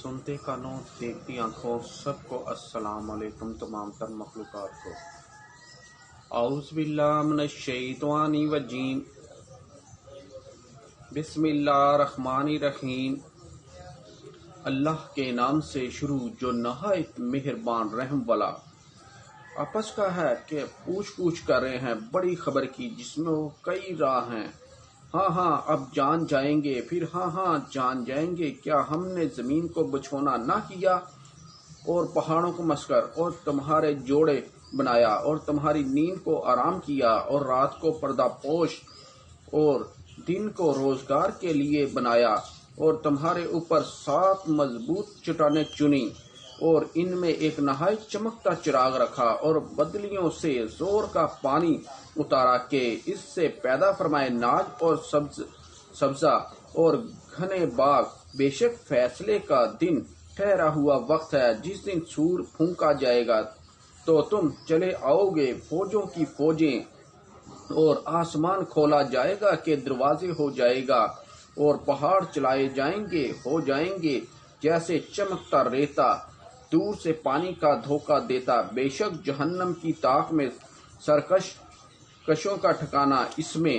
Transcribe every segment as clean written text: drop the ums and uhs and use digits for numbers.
سنتے کانوں دیکھتی آنکھوں سب کو السلام علیکم تمام تر مخلوقات کو۔ اعوذ باللہ من الشیطان الرجیم، بسم اللہ الرحمن الرحیم۔ اللہ کے نام سے شروع جو نہایت مہربان رحم والا۔ آپس کا ہے کہ پوچھ کر رہے ہیں بڑی خبر کی جس میں وہ کئی راہ ہیں۔ ہاں اب جان جائیں گے، پھر ہاں جان جائیں گے۔ کیا ہم نے زمین کو بچھونا نہ کیا اور پہاڑوں کو مسکر اور تمہارے جوڑے بنایا اور تمہاری نیند کو آرام کیا اور رات کو پردہ پوش اور دن کو روزگار کے لیے بنایا اور تمہارے اوپر 7 مضبوط چٹانیں چنی اور ان میں ایک نہایت چمکتا چراغ رکھا اور بدلیوں سے زور کا پانی اتارا کہ اس سے پیدا فرمائے ناج اور سبزہ اور گھنے باغ۔ بے شک فیصلے کا دن ٹھہرا ہوا وقت ہے جس دن سور پھونکا جائے گا تو تم چلے آؤ گے فوجوں کی فوجیں، اور آسمان کھولا جائے گا کہ دروازے ہو جائے گا اور پہاڑ چلائے جائیں گے ہو جائیں گے جیسے چمکتا ریتا دور سے پانی کا دھوکہ دیتا۔ بے شک جہنم کی تاک میں سرکشوں کا ٹھکانہ، اس میں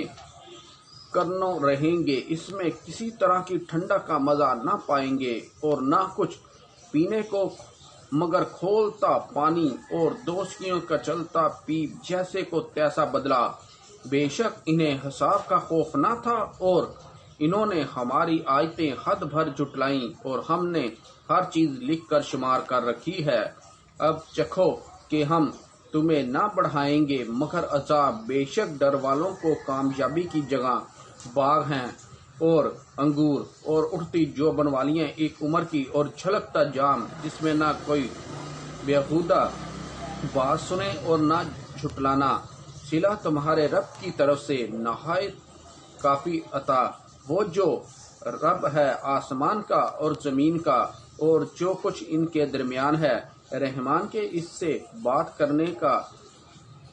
کرنوں رہیں گے، اس میں کسی طرح کی ٹھنڈک کا مزہ نہ پائیں گے اور نہ کچھ پینے کو مگر کھولتا پانی اور دوزخیوں کا چلتا پیپ جیسے کو تیسا بدلا۔ بے شک انہیں حساب کا خوف نہ تھا اور انہوں نے ہماری آیتیں حد بھر جھٹلائیں اور ہم نے ہر چیز لکھ کر شمار کر رکھی ہے۔ اب چکھو کہ ہم تمہیں نہ بڑھائیں گے مگر عذاب۔ بے شک ڈر والوں کو کامیابی کی جگہ باغ ہیں اور انگور اور اٹھتی جوبن والیاں ایک عمر کی اور چھلکتا جام جس میں نہ کوئی بیہودہ بات سنے اور نہ جھٹلانا۔ صلہ تمہارے رب کی طرف سے نہایت کافی عطا، وہ جو رب ہے آسمان کا اور زمین کا اور جو کچھ ان کے درمیان ہے۔ رحمان کے اس سے بات کرنے کا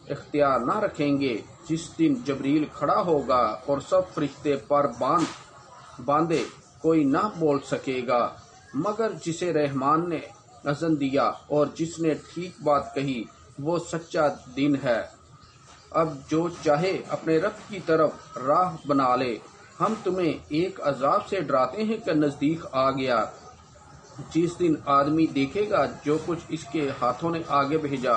اختیار نہ رکھیں گے جس دن جبریل کھڑا ہوگا اور سب فرشتے پر باندھے کوئی نہ بول سکے گا مگر جسے رحمان نے اذن دیا اور جس نے ٹھیک بات کہی، وہ سچا دین ہے۔ اب جو چاہے اپنے رب کی طرف راہ بنا لے۔ ہم تمہیں ایک عذاب سے ڈراتے ہیں کہ نزدیک آ گیا، جس دن آدمی دیکھے گا جو کچھ اس کے ہاتھوں نے آگے بھیجا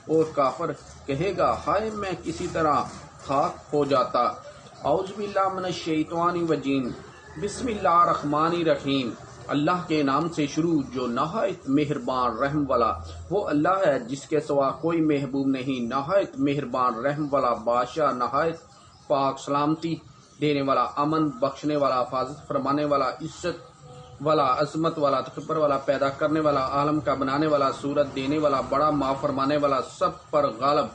اور کافر کہے گا ہائے میں کسی طرح خاک ہو جاتا۔ اعوذ باللہ من الشیطان الرجیم، بسم اللہ الرحمن الرحیم۔ اللہ کے نام سے شروع جو نہایت مہربان رحم والا۔ وہ اللہ ہے جس کے سوا کوئی محبوب نہیں، نہایت مہربان رحم والا بادشاہ، نہایت پاک سلامتی دینے والا، امن بخشنے والا، حفاظت فرمانے والا، عزت والا، عظمت والا، تکبر والا، پیدا کرنے والا، عالم کا بنانے والا، صورت دینے والا، بڑا معاف فرمانے والا، سب پر غالب،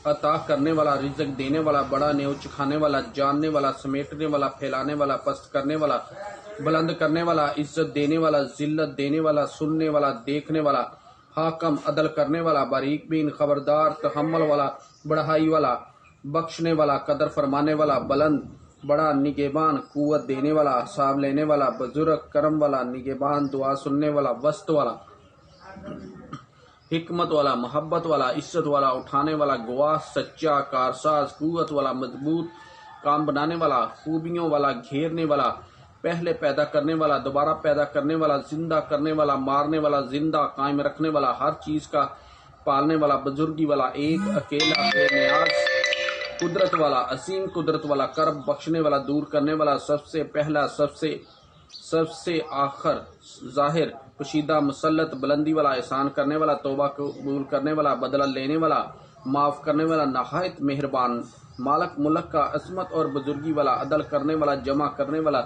عطا کرنے والا، رزق دینے والا، بڑا نیوچ کھانے والا، جاننے والا، سمیٹنے والا، پھیلانے والا، پست کرنے والا، بلند کرنے والا، عزت دینے والا، ذلت دینے والا، سننے والا، دیکھنے والا، حاکم، عدل کرنے والا، باریک بین، خبردار، تحمل والا، بڑھائی والا، بخشنے والا، قدر فرمانے والا، بلند، بڑا، نگہبان، قوت دینے والا، حساب لینے والا، بزرگ، کرم والا، نگہبان، دعا سننے والا، وسط والا، حکمت والا، محبت والا، عزت والا، اٹھانے والا، گواہ، سچا، کارساز، قوت والا، مضبوط، کام بنانے والا، خوبیوں والا، گھیرنے والا، پہلے پیدا کرنے والا، دوبارہ پیدا کرنے والا، زندہ کرنے والا، مارنے والا، زندہ قائم رکھنے والا، ہر چیز کا پالنے والا، بزرگی والا، ایک اکیلا بے نیاز، قدرت والا، عظیم قدرت والا، کرب بخشنے والا، دور کرنے والا، سب سے پہلا، سب سے آخر، ظاہر پوشیدہ، مسلط، بلندی والا، احسان کرنے والا، توبہ قبول کرنے والا، بدلہ لینے والا، معاف کرنے والا، نہایت مہربان، مالک ملک کا، عظمت اور بزرگی والا، عدل کرنے والا، جمع کرنے والا،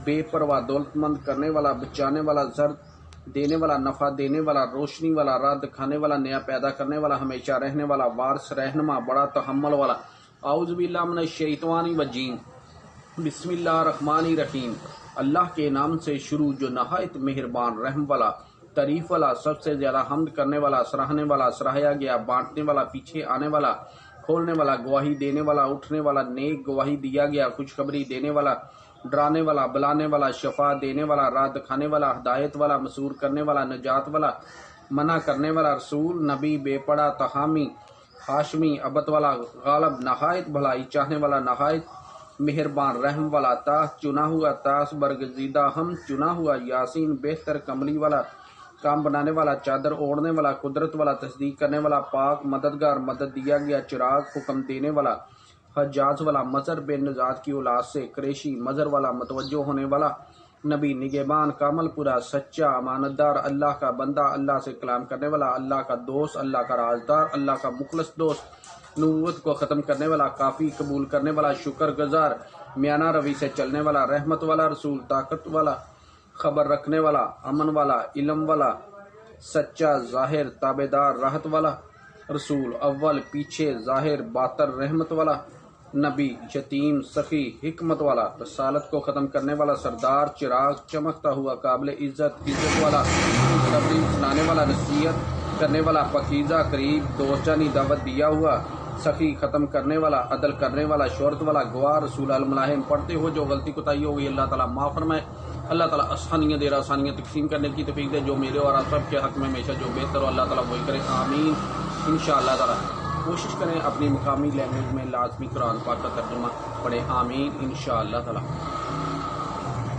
بے پرواہ، دولت مند کرنے والا، بچانے والا، زر دینے والا، نفع دینے والا، روشنی والا، راہ دکھانے والا، نیا پیدا کرنے والا، ہمیشہ رہنے والا، وارث، رہنما، بڑا تحمل والا۔ اعوذ باللہ من الشیطان الرجیم، بسم اللہ الرحمن الرحیم۔ اللہ کے نام سے شروع جو نہایت مہربان رحم والا، تعریف والا، سب سے زیادہ حمد کرنے والا، سراہنے والا، سراہیا گیا، بانٹنے والا، پیچھے آنے والا، کھولنے والا، گواہی دینے والا، اٹھنے والا، نیک گواہی دیا گیا، خوشخبری دینے والا، ڈرانے والا، بلانے والا، شفا دینے والا، راہ دکھانے والا، ہدایت والا، مسور کرنے والا، نجات والا، منع کرنے والا، رسول، نبی، بے پڑا، تحامی، ہاشمی، ابد والا، غالب، نہایت بھلائی چاہنے والا، نہایت مہربان، رحم والا، تاس، چنا ہوا، تاس برگزیدہ، ہم، چنا ہوا، یاسین، بہتر، کملی والا، کام بنانے والا، چادر اوڑھنے والا، قدرت والا، تصدیق کرنے والا، پاک، مددگار، مدد دیا گیا، چراغ، حکم دینے والا، حجاز والا، مظہر، بے نژاد کی اولاد سے، قریشی، مظہر والا، متوجہ ہونے والا، نبی، نگہبان، کامل پورا، سچا، امانتدار، اللہ کا بندہ، اللہ سے کلام کرنے والا، اللہ کا دوست، اللہ کا رازدار، اللہ کا مخلص دوست، نبوت کو ختم کرنے والا، کافی، قبول کرنے والا، شکر گزار، میانہ روی سے چلنے والا، رحمت والا رسول، طاقت والا، خبر رکھنے والا، امن والا، علم والا، سچا، ظاہر، تابعدار، راحت والا رسول، اول، پیچھے، ظاہر، باطن، رحمت والا نبی، یتیم، سخی، حکمت والا، رسالت کو ختم کرنے والا، سردار، چراغ، چمکتا ہوا، قابل عزت، عزت والا، خوشخبری سنانے والا، نصیحت کرنے والا، پاکیزہ، قریب، دوست جانی، دعوت دیا ہوا، سخی، ختم کرنے والا، عدل کرنے والا، شہرت والا، گواہ، رسول، الملاحم، پڑھتے ہو جو غلطی کوتاہی ہو گئی اللہ تعالیٰ معاف فرمائے، اللہ تعالیٰ آسانیاں دے رہا، آسانیاں تقسیم کرنے کی توفیق دے، جو میرے اور آپ سب کے حق میں ہمیشہ جو بہتر ہو اللہ تعالیٰ وہی کرے، آمین انشاءاللہ تعالیٰ۔ کوشش کریں اپنی مقامی لینگویج میں لازمی قرآن پاک کا ترجمہ پڑھیں، آمین انشاءاللہ تعالیٰ۔